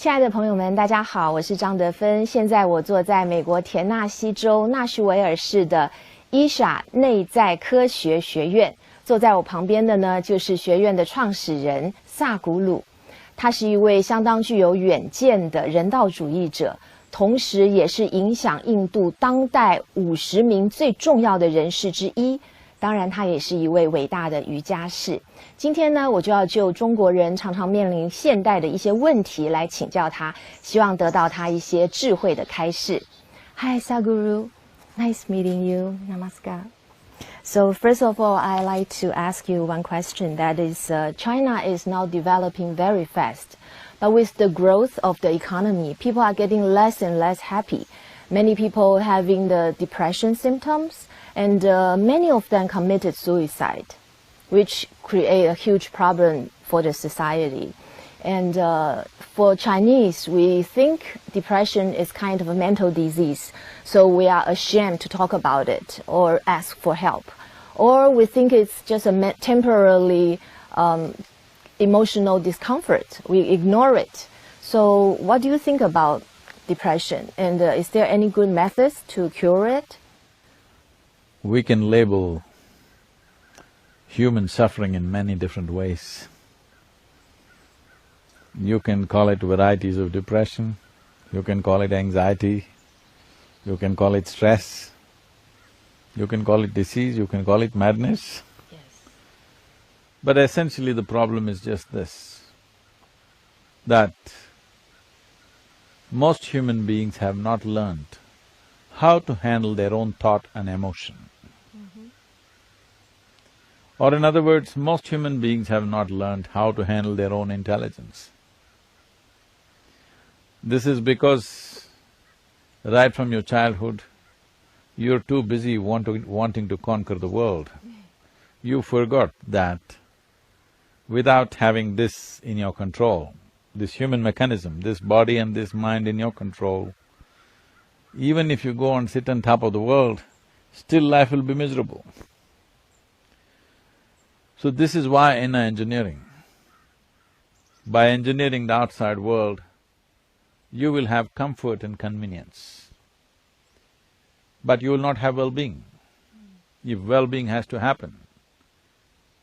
亲爱的朋友们，大家好，我是张德芬。现在我坐在美国田纳西州纳什维尔市的伊莎内在科学学院，坐在我旁边的呢，就是学院的创始人萨古鲁。他是一位相当具有远见的人道主义者，同时也是影响印度当代50名最重要的人士之一。当然，他也是一位伟大的瑜伽士。今天呢，我就要就中国人常常面临现代的一些问题来请教他，希望得到他一些智慧的开示。Hi, Sadhguru. Nice meeting you. Namaskar. So first of all, I'd like to ask you one question. That is, China is now developing very fast. But with the growth of the economy, people are getting less and less happy. Many people having the depression symptoms, and many of them committed suicide, which create a huge problem for the society. And for Chinese, we think depression is kind of a mental disease, so we are ashamed to talk about it or ask for help. Or we think it's just a temporarily emotional discomfort. We ignore it. So what do you think about depression? And is there any good methods to cure it? We can label human suffering in many different ways. You can call it varieties of depression, you can call it anxiety, you can call it stress, you can call it disease, you can call it madness. Yes. But essentially the problem is just this, that most human beings have not learned how to handle their own thought and emotion. Or in other words, most human beings have not learned how to handle their own intelligence. This is because right from your childhood, you're too busy wanting to conquer the world. You forgot that without having this in your control, this human mechanism, this body and this mind in your control, even if you go and sit on top of the world, still life will be miserable. So this is why inner engineering. By engineering the outside world, you will have comfort and convenience, but you will not have well-being. If well-being has to happen,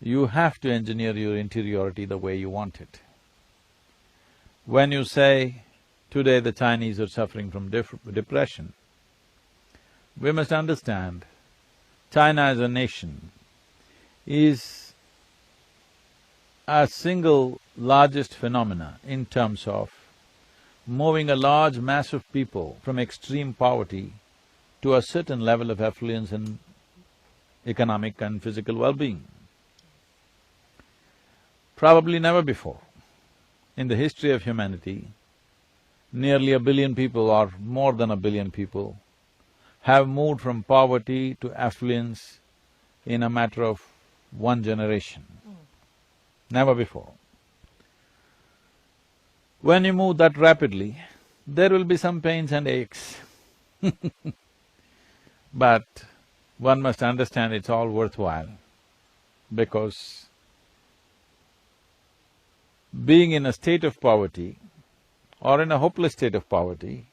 you have to engineer your interiority the way you want it. When you say, today the Chinese are suffering from depression, we must understand, China as a nation is a single largest phenomena in terms of moving a large mass of people from extreme poverty to a certain level of affluence and economic and physical well-being. Probably never before in the history of humanity, nearly 1 billion people or more than 1 billion people have moved from poverty to affluence in a matter of one generation. Never before. When you move that rapidly, there will be some pains and aches. But one must understand it's all worthwhile, because being in a state of poverty or in a hopeless state of poverty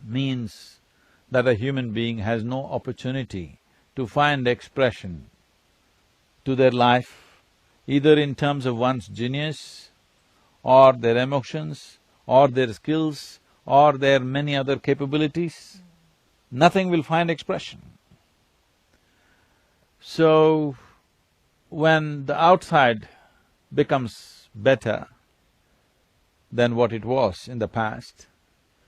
means that a human being has no opportunity to find expression to their life, either in terms of one's genius, or their emotions, or their skills, or their many other capabilities. Nothing will find expression. So, when the outside becomes better than what it was in the past,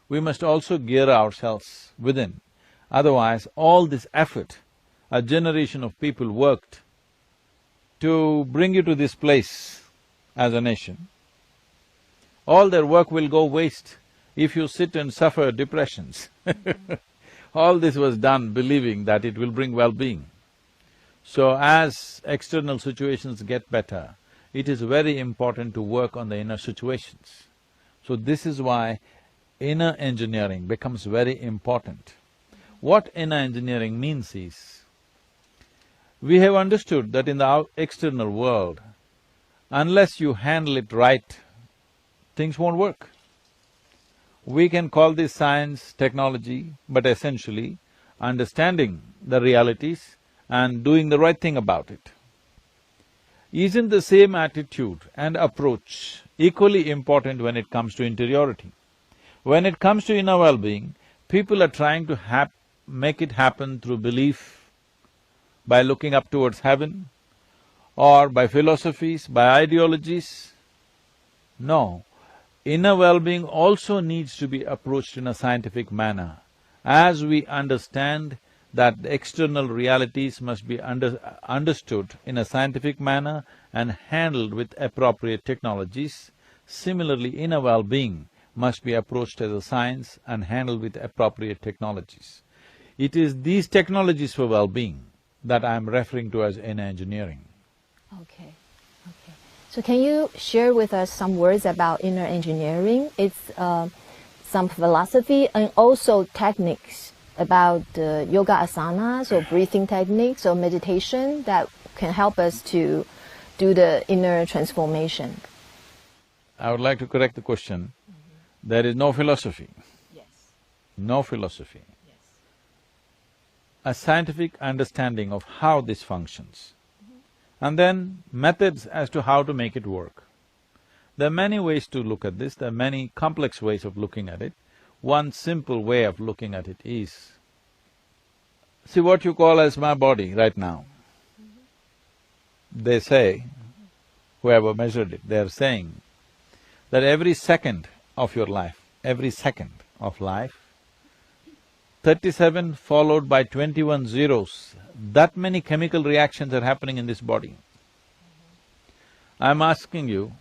we must also gear ourselves within. Otherwise, all this effort a generation of people worked to bring you to this place as a nation, all their work will go waste if you sit and suffer depressions. All this was done believing that it will bring well-being. So as external situations get better, it is very important to work on the inner situations. So this is why inner engineering becomes very important. What inner engineering means is, we have understood that in the external world, unless you handle it right things won't work. We can call this science, technology, but essentially understanding the realities and doing the right thing about it. Isn't the same attitude and approach equally important when it comes to interiority? When it comes to inner well-being, people are trying to make it happen through belief, by looking up towards heaven, or by philosophies, by ideologies. No, inner well-being also needs to be approached in a scientific manner. As we understand that the external realities must be understood in a scientific manner and handled with appropriate technologies, similarly inner well-being must be approached as a science and handled with appropriate technologies. It is these technologies for well-being that I'm referring to as inner engineering. Okay. So can you share with us some words about inner engineering? It's some philosophy and also techniques about yoga asanas or breathing techniques or meditation that can help us to do the inner transformation. I would like to correct the question. There is no philosophy. Yes. No philosophy. Yes. A scientific understanding of how this functions, and then methods as to how to make it work. There are many ways to look at this, there are many complex ways of looking at it. One simple way of looking at it is, see what you call as my body right now. They say, whoever measured it, they're saying that every second of your life, 37 followed by 21 zeros, that many chemical reactions are happening in this body. I'm asking you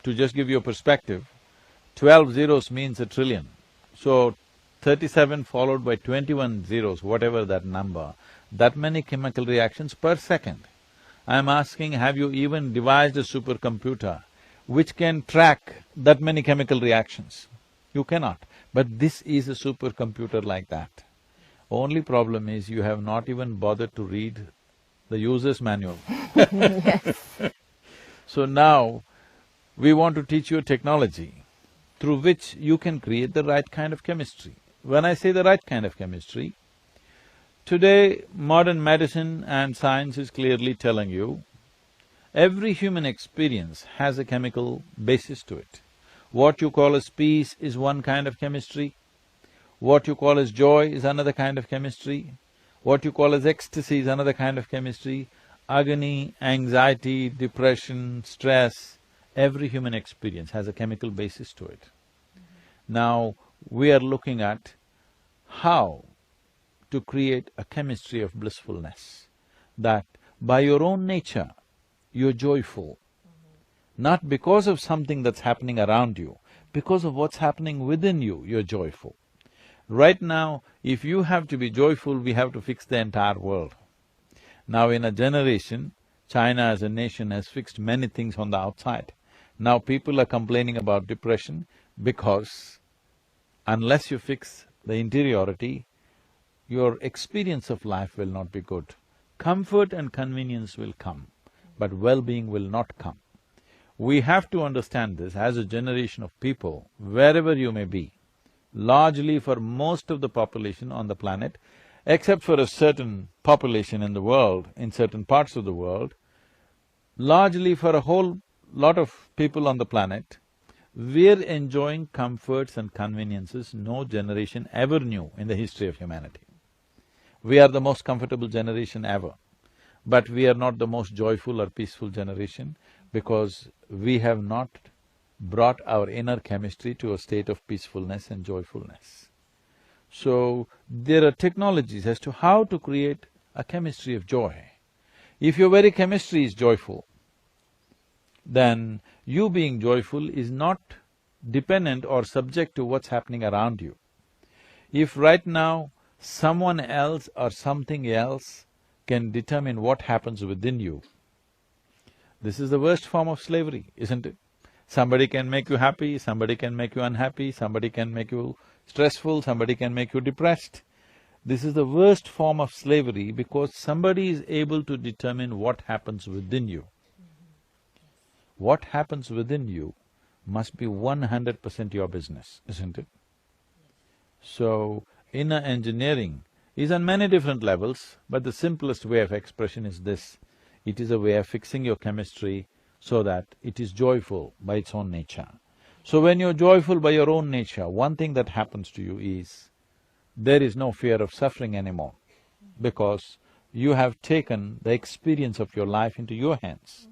to just give you a perspective, 12 zeros means a trillion. So, 37 followed by 21 zeros, whatever that number, that many chemical reactions per second. I'm asking, have you even devised a supercomputer which can track that many chemical reactions? You cannot. But this is a supercomputer like that. Only problem is you have not even bothered to read the user's manual. Yes. So now, we want to teach you a technology through which you can create the right kind of chemistry. When I say the right kind of chemistry, today modern medicine and science is clearly telling you, every human experience has a chemical basis to it. What you call as peace is one kind of chemistry, what you call as joy is another kind of chemistry, what you call as ecstasy is another kind of chemistry, agony, anxiety, depression, stress, every human experience has a chemical basis to it. Now, we are looking at how to create a chemistry of blissfulness, that by your own nature, you're joyful, not because of something that's happening around you, because of what's happening within you, you're joyful. Right now, if you have to be joyful, we have to fix the entire world. Now in a generation, China as a nation has fixed many things on the outside. Now people are complaining about depression because unless you fix the interiority, your experience of life will not be good. Comfort and convenience will come, but well-being will not come. We have to understand this as a generation of people, wherever you may be, largely for most of the population on the planet, except for a certain population in the world, in certain parts of the world, largely for a whole lot of people on the planet, we're enjoying comforts and conveniences no generation ever knew in the history of humanity. We are the most comfortable generation ever, but we are not the most joyful or peaceful generation because we have not brought our inner chemistry to a state of peacefulness and joyfulness. So, there are technologies as to how to create a chemistry of joy. If your very chemistry is joyful, then you being joyful is not dependent or subject to what's happening around you. If right now someone else or something else can determine what happens within you, this is the worst form of slavery, isn't it? Somebody can make you happy, somebody can make you unhappy, somebody can make you stressful, somebody can make you depressed. This is the worst form of slavery because somebody is able to determine what happens within you. What happens within you must be 100% your business, isn't it? So, inner engineering is on many different levels, but the simplest way of expression is this. It is a way of fixing your chemistry so that it is joyful by its own nature. So when you're joyful by your own nature, one thing that happens to you is, there is no fear of suffering anymore, because you have taken the experience of your life into your hands.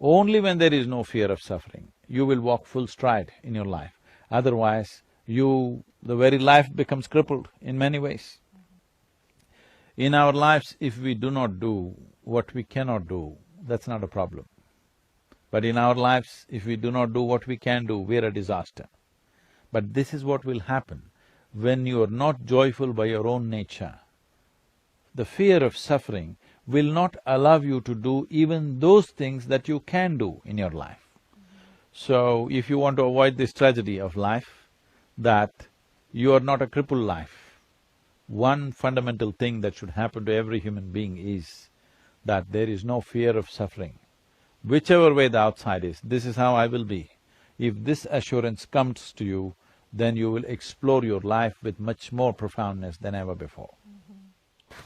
Only when there is no fear of suffering, you will walk full stride in your life. Otherwise, the very life becomes crippled in many ways. In our lives, if we do not do what we cannot do, that's not a problem. But in our lives, if we do not do what we can do, we're a disaster. But this is what will happen when you are not joyful by your own nature. The fear of suffering will not allow you to do even those things that you can do in your life. So, if you want to avoid this tragedy of life, that you are not a crippled life, one fundamental thing that should happen to every human being is that there is no fear of suffering. Whichever way the outside is, this is how I will be. If this assurance comes to you, then you will explore your life with much more profoundness than ever before.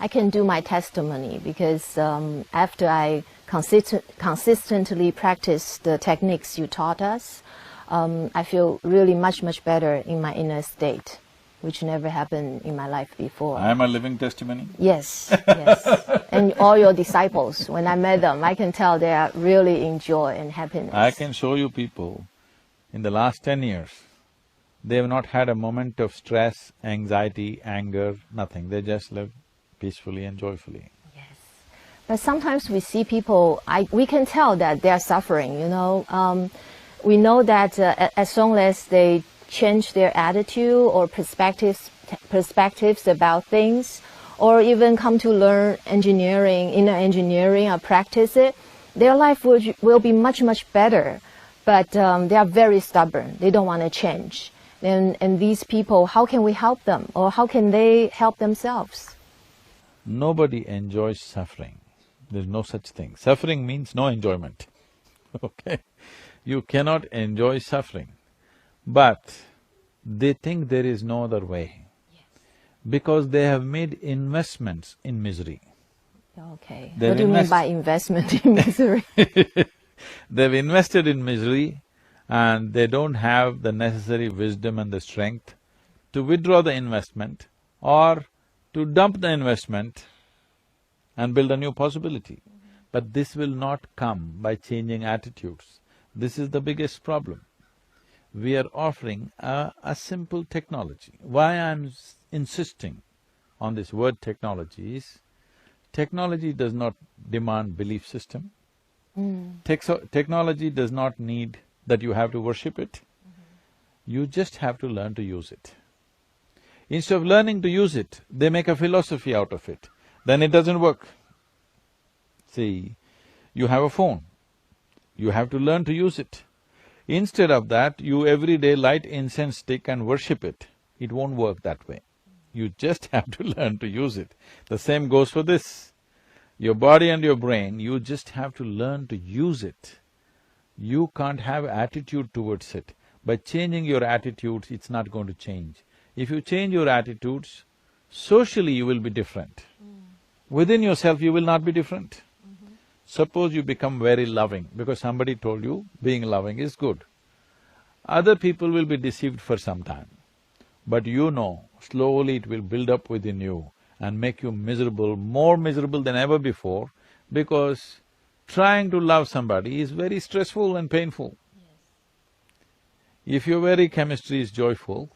I can do my testimony because after I consistently practice the techniques you taught us, I feel really much better in my inner state, which never happened in my life before. I am a living testimony? Yes, yes. And all your disciples, when I met them, I can tell they are really in joy and happiness. I can show you people, in the last 10 years, they have not had a moment of stress, anxiety, anger, nothing. They just live peacefully and joyfully. Yes. But sometimes we see people, we can tell that they are suffering, you know. We know that as long as they change their attitude or perspectives about things, or even come to learn engineering, inner engineering, or practice it, their life will be much better. But they are very stubborn, they don't want to change. And these people, how can we help them, or how can they help themselves? Nobody enjoys suffering. There's no such thing. Suffering means no enjoyment, okay? You cannot enjoy suffering, but they think there is no other way. Yes. Because they have made investments in misery. Okay, what do you mean by investment in misery? They've invested in misery and they don't have the necessary wisdom and the strength to withdraw the investment or to dump the investment and build a new possibility. But this will not come by changing attitudes. This is the biggest problem. We are offering a simple technology. Why I'm insisting on this word technology is, technology does not demand belief system. Technology does not need that you have to worship it. You just have to learn to use it. Instead of learning to use it, they make a philosophy out of it. Then it doesn't work. See, you have a phone. You have to learn to use it. Instead of that, you every day light incense stick and worship it. It won't work that way. You just have to learn to use it. The same goes for this. Your body and your brain, you just have to learn to use it. You can't have attitude towards it. By changing your attitudes, it's not going to change. If you change your attitudes, socially you will be different. Within yourself you will not be different. Suppose you become very loving because somebody told you being loving is good. Other people will be deceived for some time, but you know, slowly it will build up within you and make you miserable, more miserable than ever before, because trying to love somebody is very stressful and painful. If your very chemistry is joyful,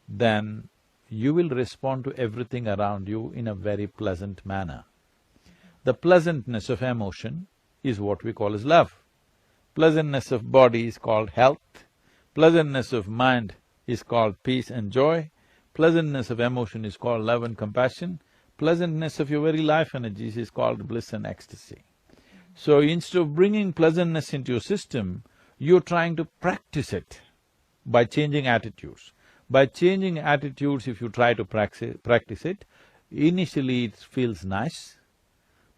then you will respond to everything around you in a very pleasant manner. The pleasantness of emotion is what we call as love. Pleasantness of body is called health. Pleasantness of mind is called peace and joy. Pleasantness of emotion is called love and compassion. Pleasantness of your very life energies is called bliss and ecstasy. So instead of bringing pleasantness into your system, you're trying to practice it by changing attitudes. By changing attitudes, if you try to practice it, initially it feels nice,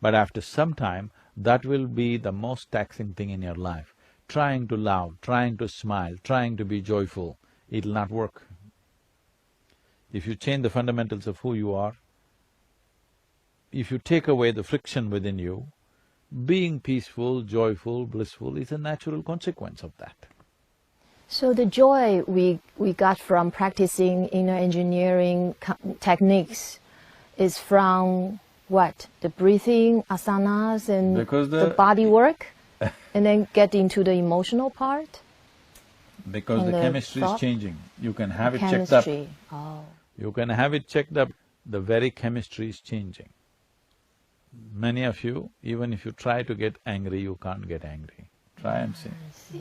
but after some time, that will be the most taxing thing in your life. trying to love, trying to smile, trying to be joyful, it'll not work. If you change the fundamentals of who you are, if you take away the friction within you, being peaceful, joyful, blissful is a natural consequence of that. So the joy we got from practicing inner engineering techniques is from what? The breathing, asanas, and the body work? And then get into the emotional part? Because the chemistry is changing. You can have it checked up. Oh. You can have it checked up, the very chemistry is changing. Many of you, even if you try to get angry, you can't get angry. Try and see.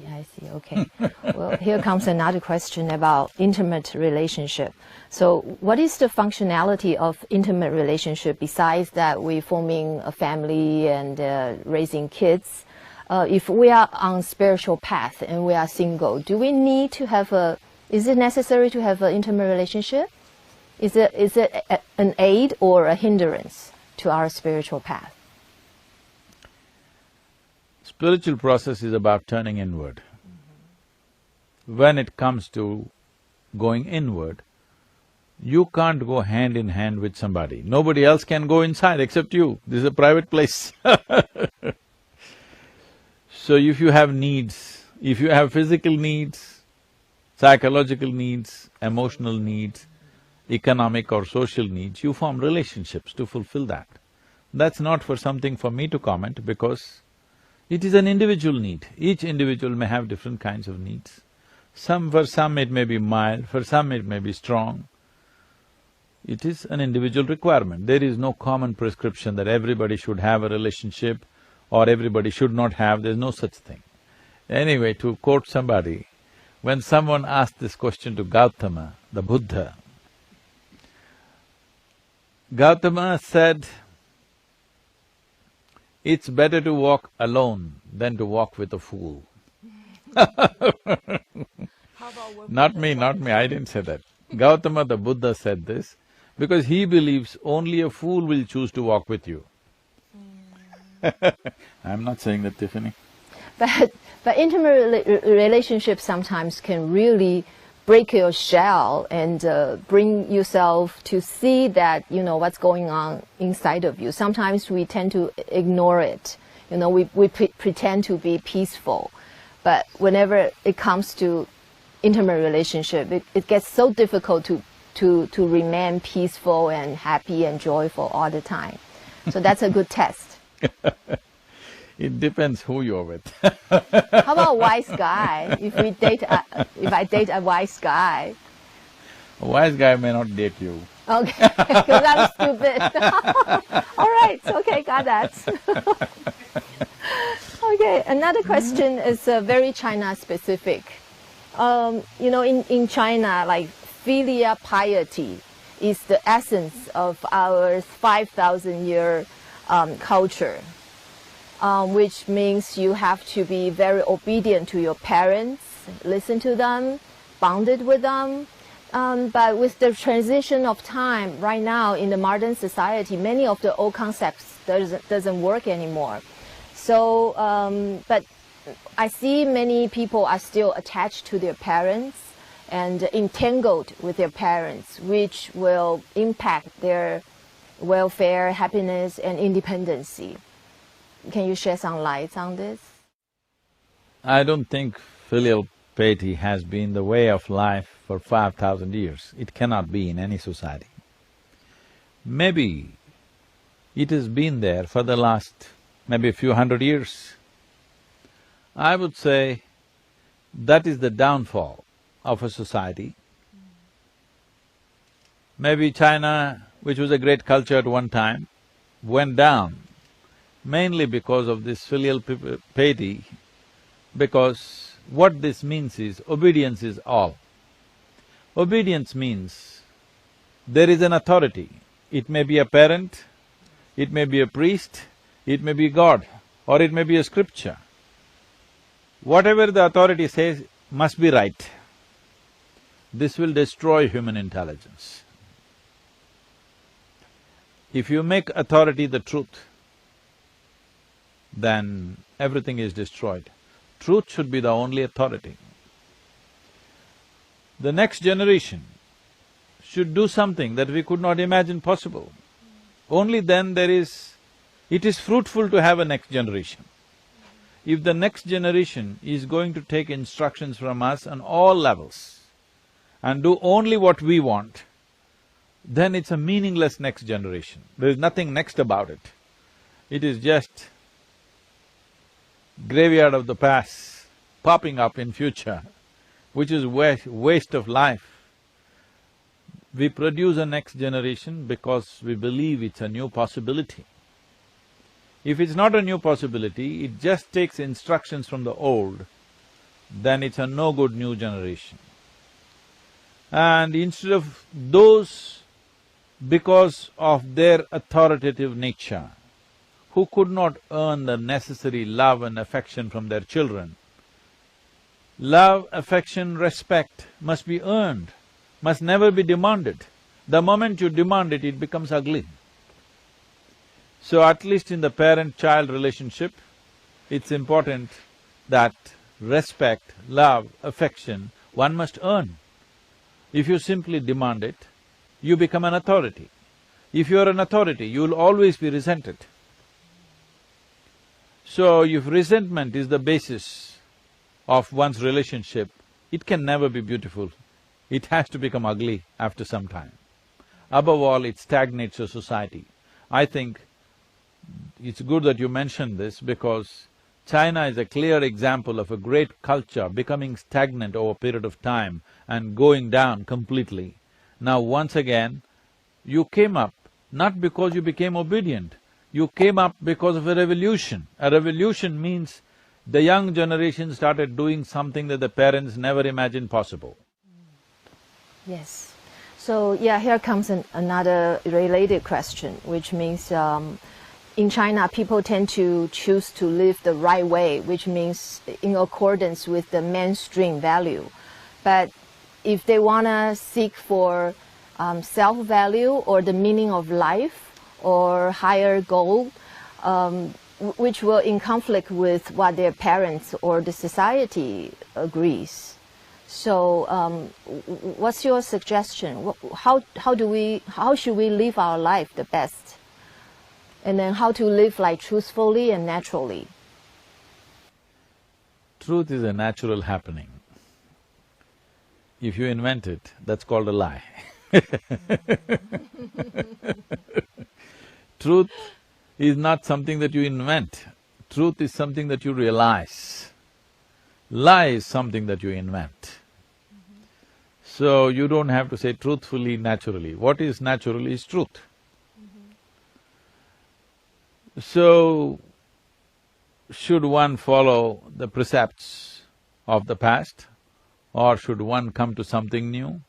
I see, okay. Well, here comes another question about intimate relationship. So what is the functionality of intimate relationship besides that we're forming a family and raising kids? If we are on spiritual path and we are single, do we need to have is it necessary to have an intimate relationship? Is it an aid or a hindrance to our spiritual path? Spiritual process is about turning inward. When it comes to going inward, you can't go hand in hand with somebody. Nobody else can go inside except you. This is a private place. So if you have needs, if you have physical needs, psychological needs, emotional needs, economic or social needs, you form relationships to fulfill that. That's not for something for me to comment because it is an individual need. Each individual may have different kinds of needs. For some it may be mild, for some it may be strong. It is an individual requirement. There is no common prescription that everybody should have a relationship or everybody should not have, there's no such thing. Anyway, to quote somebody, when someone asked this question to Gautama, the Buddha, Gautama said, "It's better to walk alone than to walk with a fool." Not me, I didn't say that. Gautama the Buddha said this because he believes only a fool will choose to walk with you. I'm not saying that, Tiffany. But intimate relationships sometimes can really break your shell and bring yourself to see that, what's going on inside of you. Sometimes we tend to ignore it. We pretend to be peaceful. But whenever it comes to intimate relationship, it gets so difficult to remain peaceful and happy and joyful all the time. So that's a good test. It depends who you're with. How about a wise guy? If I date a wise guy. A wise guy may not date you. Okay, because I'm stupid. All right, okay, got that. Okay, another question is very China specific. In China, like filial piety is the essence of our 5,000-year culture, which means you have to be very obedient to your parents, listen to them, bonded with them. But with the transition of time, right now in the modern society, many of the old concepts doesn't work anymore. So, but I see many people are still attached to their parents and entangled with their parents, which will impact their welfare, happiness, and independency. Can you shed some light on this? I don't think filial piety has been the way of life for 5,000 years. It cannot be in any society. Maybe it has been there for the last maybe a few hundred years. I would say that is the downfall of a society. Maybe China, which was a great culture at one time, went down mainly because of this filial piety, because what this means is obedience is all. Obedience means there is an authority. It may be a parent, it may be a priest, it may be God, or it may be a scripture. Whatever the authority says must be right. This will destroy human intelligence. If you make authority the truth, then everything is destroyed. Truth should be the only authority. The next generation should do something that we could not imagine possible. Only then it is fruitful to have a next generation. If the next generation is going to take instructions from us on all levels and do only what we want, then it's a meaningless next generation. There is nothing next about it. It is just graveyard of the past popping up in future, which is waste of life. We produce a next generation because we believe it's a new possibility. If it's not a new possibility, it just takes instructions from the old, then it's a no good new generation. And instead of those, because of their authoritative nature, who could not earn the necessary love and affection from their children, love, affection, respect must be earned, must never be demanded. The moment you demand it, it becomes ugly. So at least in the parent-child relationship, it's important that respect, love, affection, one must earn. If you simply demand it, you become an authority. If you are an authority, you will always be resented. So if resentment is the basis of one's relationship, it can never be beautiful. It has to become ugly after some time. Above all, it stagnates a society. I think it's good that you mentioned this because China is a clear example of a great culture becoming stagnant over a period of time and going down completely. Now once again, you came up not because you became obedient, you came up because of a revolution. A revolution means the young generation started doing something that the parents never imagined possible. Yes. So, yeah, here comes another related question, which means in China, people tend to choose to live the right way, which means in accordance with the mainstream value. But if they want to seek for self-value or the meaning of life or higher goal, which will in conflict with what their parents or the society agrees. So, what's your suggestion? How should we live our life the best? And then how to live like truthfully and naturally? Truth is a natural happening. If you invent it, that's called a lie. Truth is not something that you invent. Truth is something that you realize. Lie is something that you invent. So you don't have to say truthfully, naturally. What is natural is truth. So, should one follow the precepts of the past or should one come to something new?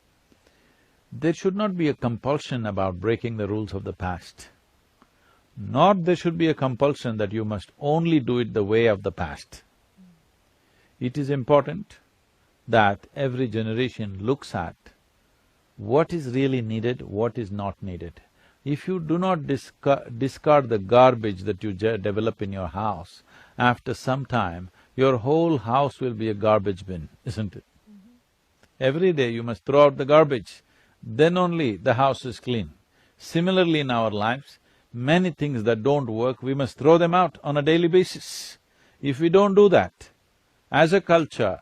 There should not be a compulsion about breaking the rules of the past. Nor there should be a compulsion that you must only do it the way of the past. It is important that every generation looks at what is really needed, what is not needed. If you do not discard the garbage that you develop in your house, after some time, your whole house will be a garbage bin, isn't it? Every day you must throw out the garbage, then only the house is clean. Similarly in our lives, many things that don't work, we must throw them out on a daily basis. If we don't do that, as a culture,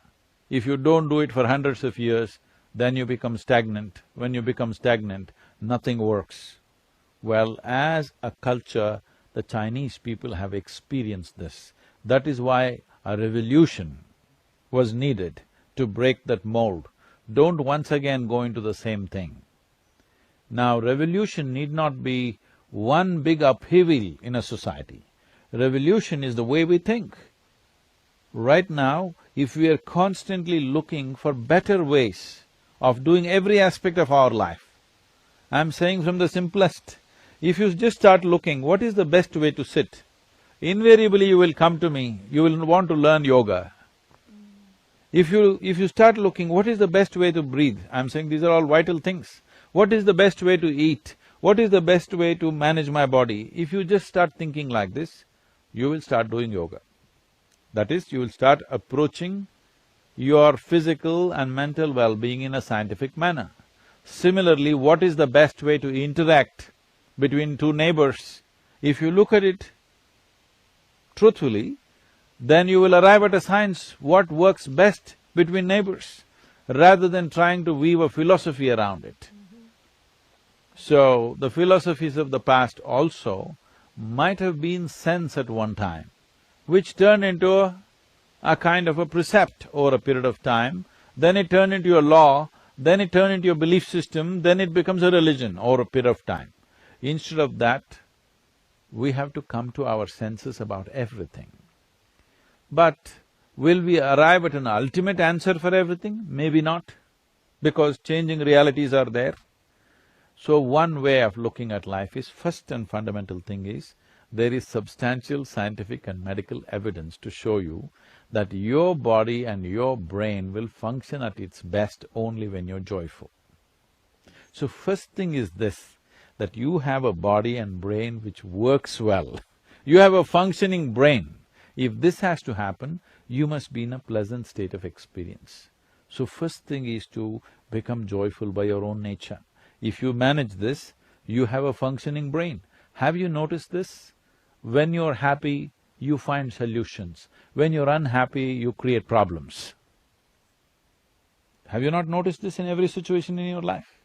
if you don't do it for hundreds of years, then you become stagnant. When you become stagnant, nothing works. Well, as a culture, the Chinese people have experienced this. That is why a revolution was needed to break that mold. Don't once again go into the same thing. Now, revolution need not be one big upheaval in a society. Revolution is the way we think. Right now, if we are constantly looking for better ways of doing every aspect of our life, I'm saying from the simplest, if you just start looking, what is the best way to sit? Invariably you will come to me, you will want to learn yoga. If you start looking, what is the best way to breathe? I'm saying these are all vital things. What is the best way to eat? What is the best way to manage my body? If you just start thinking like this, you will start doing yoga. That is, you will start approaching your physical and mental well-being in a scientific manner. Similarly, what is the best way to interact between two neighbors? If you look at it truthfully, then you will arrive at a science what works best between neighbors, rather than trying to weave a philosophy around it. So, the philosophies of the past also might have been sense at one time, which turned into a kind of a precept over a period of time, then it turned into a law, then it turned into a belief system, then it becomes a religion over a period of time. Instead of that, we have to come to our senses about everything. But will we arrive at an ultimate answer for everything? Maybe not, because changing realities are there. So one way of looking at life is, first and fundamental thing is, there is substantial scientific and medical evidence to show you that your body and your brain will function at its best only when you're joyful. So first thing is this, that you have a body and brain which works well. You have a functioning brain. If this has to happen, you must be in a pleasant state of experience. So first thing is to become joyful by your own nature. If you manage this, you have a functioning brain. Have you noticed this? When you're happy, you find solutions. When you're unhappy, you create problems. Have you not noticed this in every situation in your life?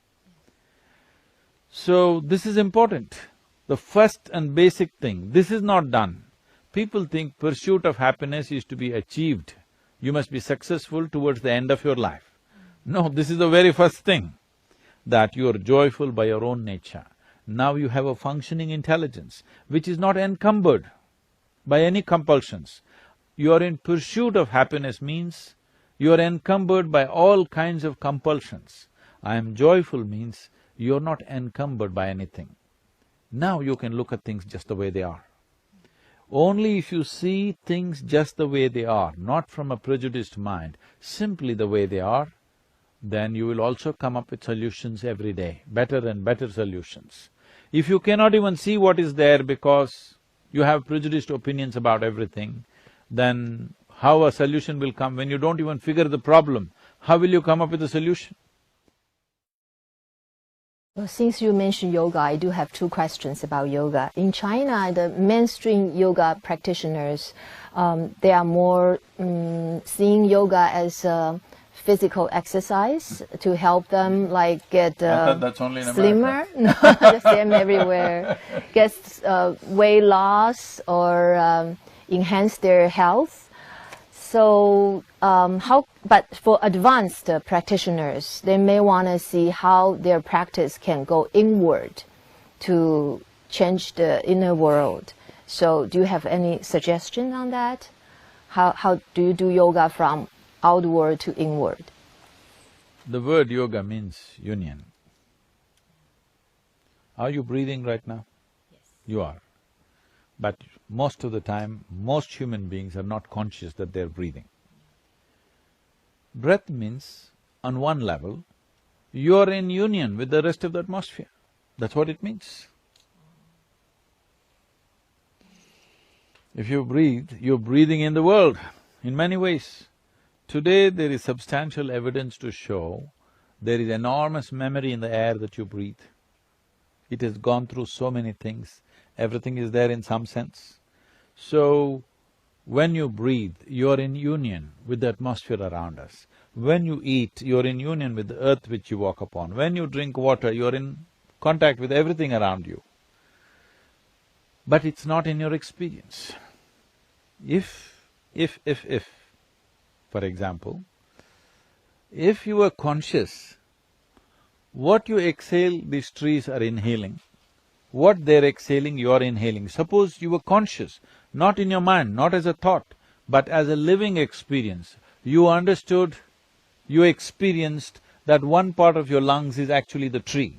So, this is important. The first and basic thing, this is not done. People think pursuit of happiness is to be achieved. You must be successful towards the end of your life. No, this is the very first thing, that you are joyful by your own nature. Now you have a functioning intelligence, which is not encumbered by any compulsions. You are in pursuit of happiness means you are encumbered by all kinds of compulsions. I am joyful means you are not encumbered by anything. Now you can look at things just the way they are. Only if you see things just the way they are, not from a prejudiced mind, simply the way they are, then you will also come up with solutions every day, better and better solutions. If you cannot even see what is there because you have prejudiced opinions about everything, then how a solution will come when you don't even figure the problem? How will you come up with a solution? Well, since you mentioned yoga, I do have two questions about yoga. In China, the mainstream yoga practitioners, they are more seeing yoga as a physical exercise to help them like get that's only in slimmer. No, the same everywhere. Get weight loss or enhance their health. So but for advanced practitioners, they may want to see how their practice can go inward to change the inner world. So do you have any suggestion on that? How do you do yoga from outward to inward? The word yoga means union. Are you breathing right now? Yes. You are. But most of the time, most human beings are not conscious that they're breathing. Breath means, on one level, you're in union with the rest of the atmosphere. That's what it means. If you breathe, you're breathing in the world in many ways. Today there is substantial evidence to show there is enormous memory in the air that you breathe. It has gone through so many things, everything is there in some sense. So, when you breathe, you're in union with the atmosphere around us. When you eat, you're in union with the earth which you walk upon. When you drink water, you're in contact with everything around you. But it's not in your experience. If, for example, if you were conscious, what you exhale, these trees are inhaling. What they're exhaling, you're inhaling. Suppose you were conscious, not in your mind, not as a thought, but as a living experience. You understood, you experienced that one part of your lungs is actually the tree.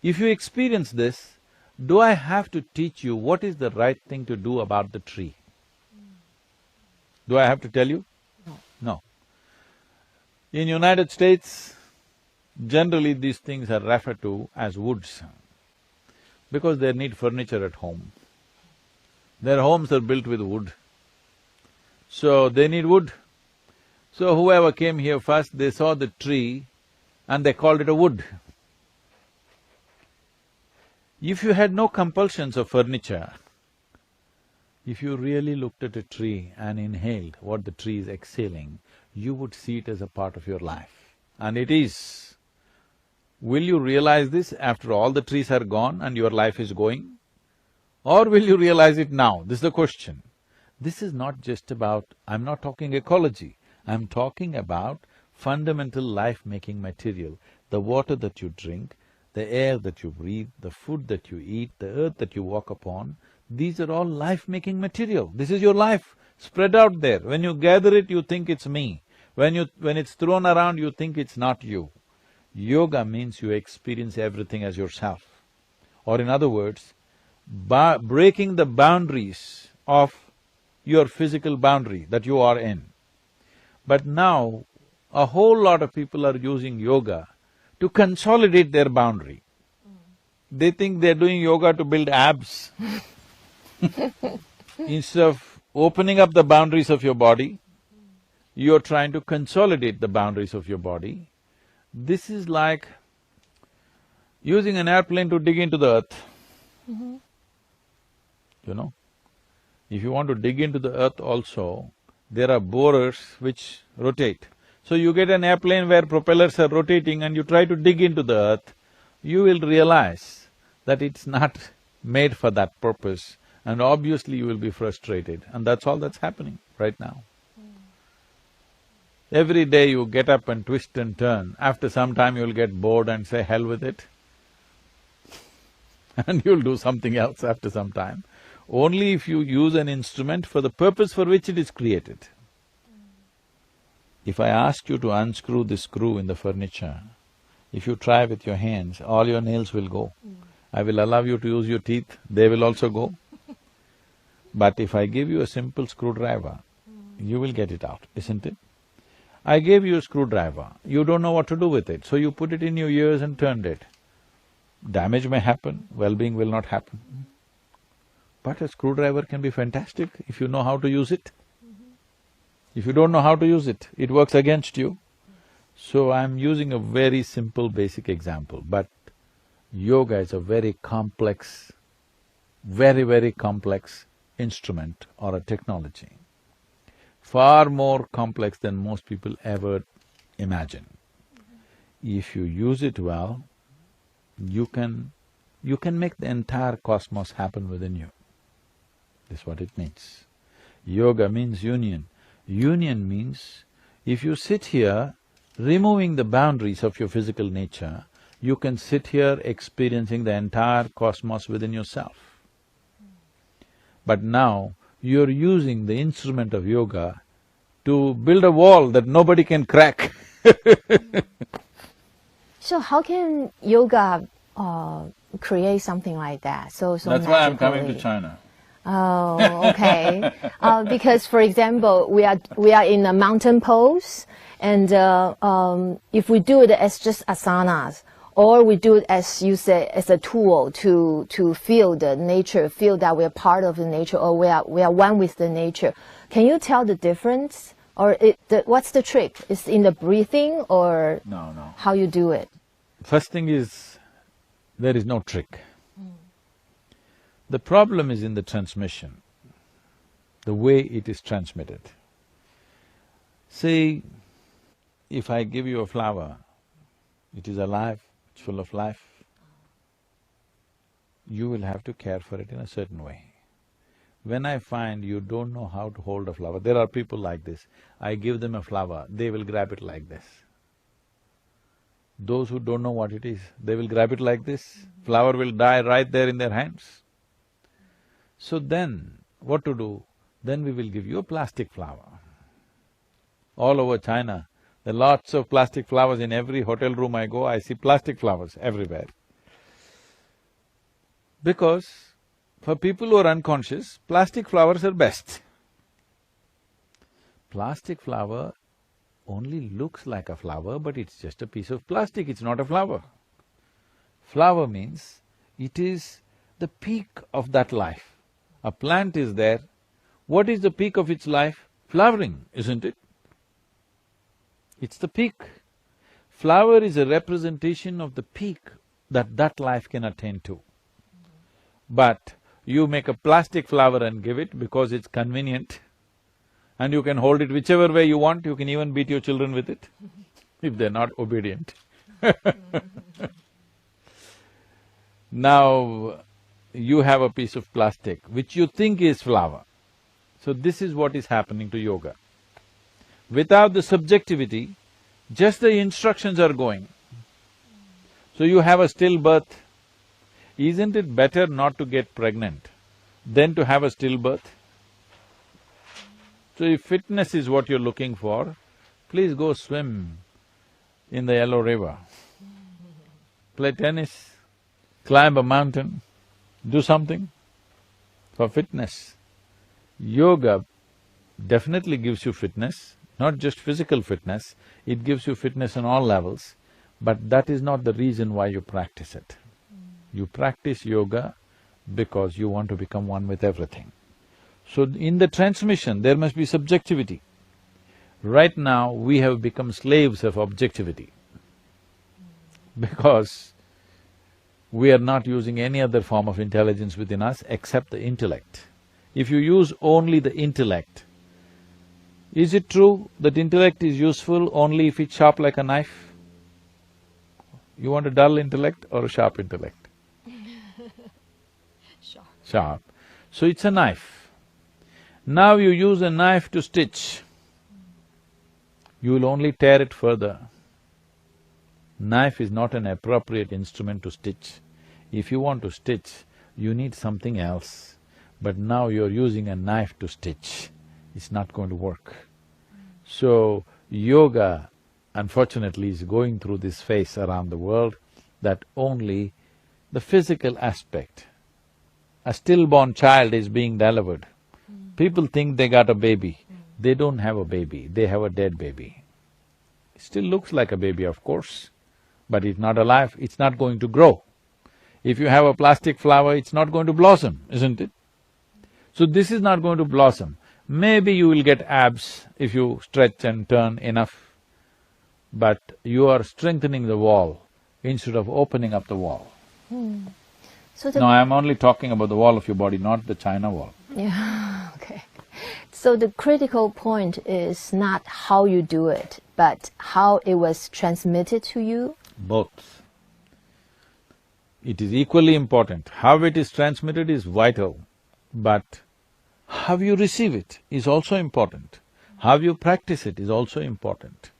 If you experience this, do I have to teach you what is the right thing to do about the tree? Do I have to tell you? No. No. In United States, generally these things are referred to as woods because they need furniture at home. Their homes are built with wood. So they need wood. So whoever came here first, they saw the tree and they called it a wood. If you had no compulsions of furniture, if you really looked at a tree and inhaled what the tree is exhaling, you would see it as a part of your life. And it is. Will you realize this after all the trees are gone and your life is going? Or will you realize it now? This is the question. This is not just about… I'm not talking ecology, I'm talking about fundamental life-making material. The water that you drink, the air that you breathe, the food that you eat, the earth that you walk upon, these are all life-making material. This is your life, spread out there. When you gather it, you think it's me. When it's thrown around, you think it's not you. Yoga means you experience everything as yourself. Or in other words, breaking the boundaries of your physical boundary that you are in. But now, a whole lot of people are using yoga to consolidate their boundary. They think they're doing yoga to build abs. Instead of opening up the boundaries of your body, you're trying to consolidate the boundaries of your body. This is like using an airplane to dig into the earth. You know, if you want to dig into the earth also, there are borers which rotate. So you get an airplane where propellers are rotating and you try to dig into the earth, you will realize that it's not made for that purpose and obviously you will be frustrated, and that's all that's happening right now. Every day you get up and twist and turn, after some time you'll get bored and say, hell with it. And you'll do something else after some time. Only if you use an instrument for the purpose for which it is created. If I ask you to unscrew this screw in the furniture, if you try with your hands, all your nails will go. I will allow you to use your teeth, they will also go. But if I give you a simple screwdriver, you will get it out, isn't it? I gave you a screwdriver, you don't know what to do with it, so you put it in your ears and turned it. Damage may happen, well-being will not happen. But a screwdriver can be fantastic if you know how to use it. If you don't know how to use it, it works against you. So I'm using a very simple basic example, but yoga is a very complex, very complex instrument or a technology. Far more complex than most people ever imagine. If you use it well, you can make the entire cosmos happen within you. That's what it means. Yoga means union. Union means if you sit here, removing the boundaries of your physical nature, you can sit here experiencing the entire cosmos within yourself. But now, you're using the instrument of yoga to build a wall that nobody can crack. So how can yoga create something like that? So That's why I'm coming to China. Oh, okay. Because, for example, we are in a mountain pose, and if we do it as just asanas, or we do it as you say as a tool to feel the nature, feel that we are part of the nature, or we are one with the nature. Can you tell the difference, or what's the trick? Is in the breathing, or No. how you do it? First thing is, there is no trick. The problem is in the transmission, the way it is transmitted. Say, if I give you a flower, it is alive, it's full of life. You will have to care for it in a certain way. When I find you don't know how to hold a flower, there are people like this, I give them a flower, they will grab it like this. Those who don't know what it is, they will grab it like this, flower will die right there in their hands. So then, what to do? Then we will give you a plastic flower. All over China, there are lots of plastic flowers. In every hotel room I go, I see plastic flowers everywhere. Because for people who are unconscious, plastic flowers are best. Plastic flower only looks like a flower, but it's just a piece of plastic, it's not a flower. Flower means it is the peak of that life. A plant is there, what is the peak of its life? flowering, isn't it? It's the peak. Flower is a representation of the peak that life can attain to. But you make a plastic flower and give it because it's convenient, and you can hold it whichever way you want, you can even beat your children with it, if they're not obedient. Now, you have a piece of plastic which you think is flower. So this is what is happening to yoga. Without the subjectivity, just the instructions are going. So you have a stillbirth. Isn't it better not to get pregnant than to have a stillbirth? So if fitness is what you're looking for, please go swim in the Yellow River, play tennis, climb a mountain, do something for fitness. Yoga definitely gives you fitness, not just physical fitness, it gives you fitness on all levels, but that is not the reason why you practice it. You practice yoga because you want to become one with everything. So in the transmission, there must be subjectivity. Right now, we have become slaves of objectivity because we are not using any other form of intelligence within us except the intellect. If you use only the intellect, is it true that intellect is useful only if it's sharp like a knife? You want a dull intellect or a sharp intellect? Sharp. Sharp. So it's a knife. Now you use a knife to stitch, you will only tear it further. Knife is not an appropriate instrument to stitch. If you want to stitch, you need something else. But now you're using a knife to stitch, it's not going to work. So, yoga, unfortunately, is going through this phase around the world that only the physical aspect, a stillborn child is being delivered. People think they got a baby. They don't have a baby, they have a dead baby. It still looks like a baby, of course, but it's not alive, it's not going to grow. If you have a plastic flower, it's not going to blossom, isn't it? So this is not going to blossom. Maybe you will get abs if you stretch and turn enough, but you are strengthening the wall instead of opening up the wall. So No, I'm only talking about the wall of your body, not the China wall. Yeah, okay. So the critical point is not how you do it, but how it was transmitted to you? Both. It is equally important. How it is transmitted is vital, but how you receive it is also important. How you practice it is also important.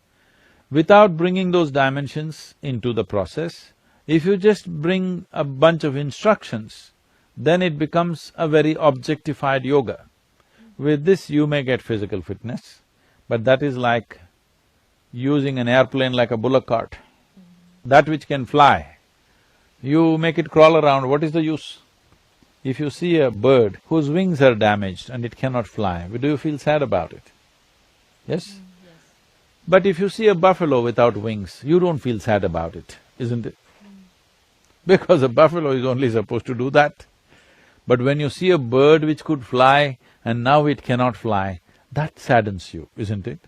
Without bringing those dimensions into the process, if you just bring a bunch of instructions, then it becomes a very objectified yoga. With this you may get physical fitness, but that is like using an airplane like a bullock cart. That which can fly, you make it crawl around, what is the use? If you see a bird whose wings are damaged and it cannot fly, do you feel sad about it? Yes? Yes. But if you see a buffalo without wings, you don't feel sad about it, isn't it? Because a buffalo is only supposed to do that. But when you see a bird which could fly and now it cannot fly, that saddens you, isn't it?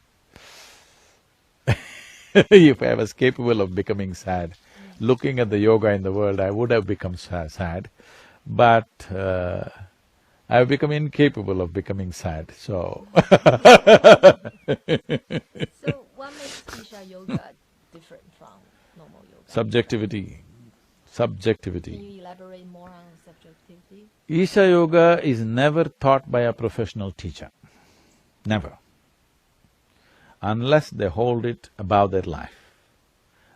If I was capable of becoming sad, looking at the yoga in the world, I would have become sad, but I've become incapable of becoming sad, so So what makes Isha Yoga different from normal yoga? subjectivity. Can you elaborate more on subjectivity? Isha Yoga is never taught by a professional teacher, never. Unless they hold it above their life.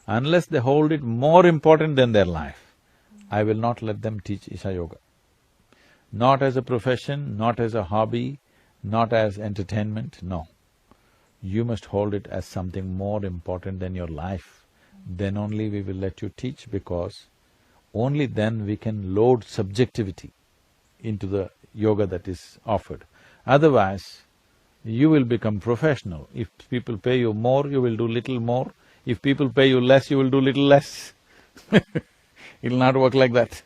Unless they hold it more important than their life, I will not let them teach Isha Yoga. Not as a profession, not as a hobby, not as entertainment, no. You must hold it as something more important than your life. Then only we will let you teach, because only then we can load subjectivity into the yoga that is offered. Otherwise, you will become professional. If people pay you more, you will do little more. If people pay you less, you will do little less. It'll not work like that.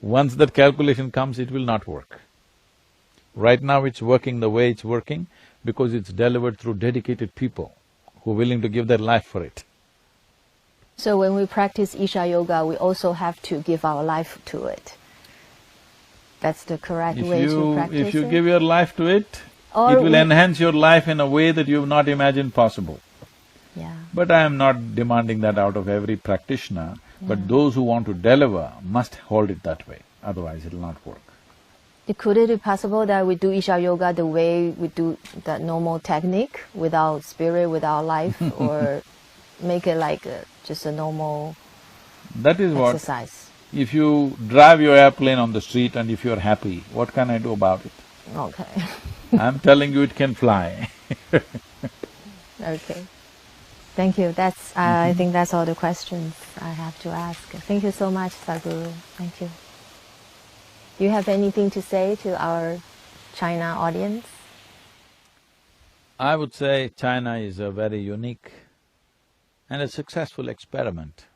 Once that calculation comes, it will not work. Right now it's working the way it's working, because it's delivered through dedicated people who are willing to give their life for it. So when we practice Isha Yoga, we also have to give our life to it. That's the correct way to practice it? If you give your life to it, or it will enhance your life in a way that you've not imagined possible. Yeah. But I am not demanding that out of every practitioner, but those who want to deliver must hold it that way, otherwise it'll not work. Could it be possible that we do Isha Yoga the way we do the normal technique, without spirit, without life, or make it like just a normal That is what… exercise? If you drive your airplane on the street and if you're happy, what can I do about it? Okay. I'm telling you it can fly. Okay. Thank you. That's… I think that's all the questions I have to ask. Thank you so much, Sadhguru. Thank you. Do you have anything to say to our China audience? I would say China is a very unique and a successful experiment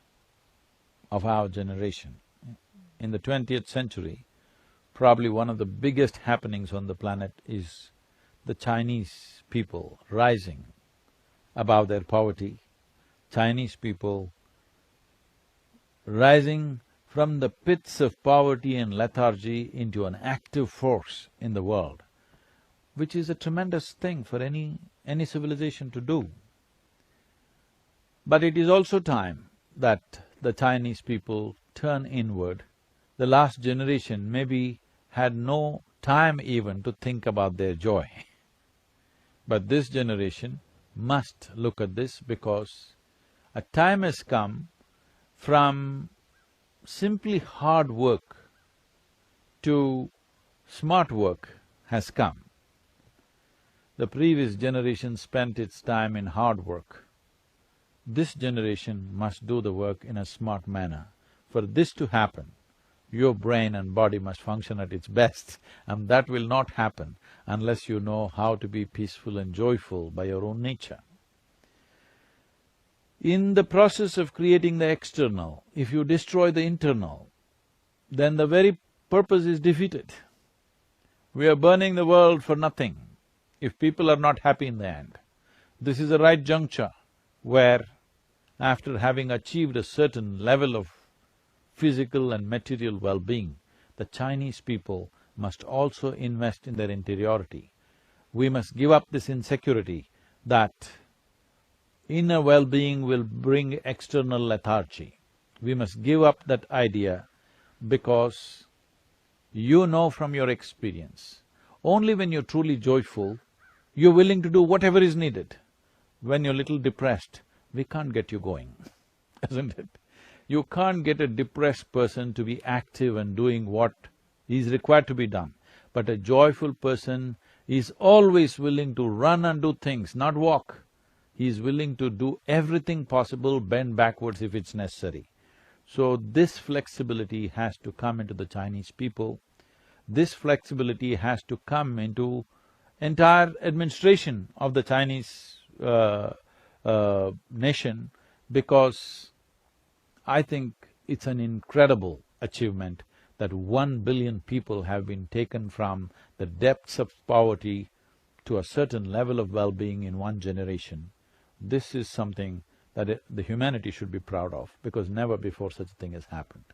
of our generation. In the 20th century, probably one of the biggest happenings on the planet is the Chinese people rising above their poverty, Chinese people rising from the pits of poverty and lethargy into an active force in the world, which is a tremendous thing for any civilization to do. But it is also time that the Chinese people turn inward. The last generation maybe had no time even to think about their joy. But this generation must look at this, because a time has come from simply hard work to smart work has come. The previous generation spent its time in hard work. This generation must do the work in a smart manner. For this to happen, your brain and body must function at its best, and that will not happen unless you know how to be peaceful and joyful by your own nature. In the process of creating the external, if you destroy the internal, then the very purpose is defeated. We are burning the world for nothing if people are not happy in the end. This is the right juncture where, after having achieved a certain level of physical and material well-being, the Chinese people must also invest in their interiority. We must give up this insecurity that inner well-being will bring external lethargy. We must give up that idea, because you know from your experience, only when you're truly joyful, you're willing to do whatever is needed. When you're little depressed, we can't get you going, isn't it? You can't get a depressed person to be active and doing what is required to be done. But a joyful person is always willing to run and do things, not walk. He is willing to do everything possible, bend backwards if it's necessary. So this flexibility has to come into the Chinese people. This flexibility has to come into entire administration of the Chinese nation, because I think it's an incredible achievement that 1 billion people have been taken from the depths of poverty to a certain level of well-being in one generation. This is something that the humanity should be proud of, because never before such a thing has happened.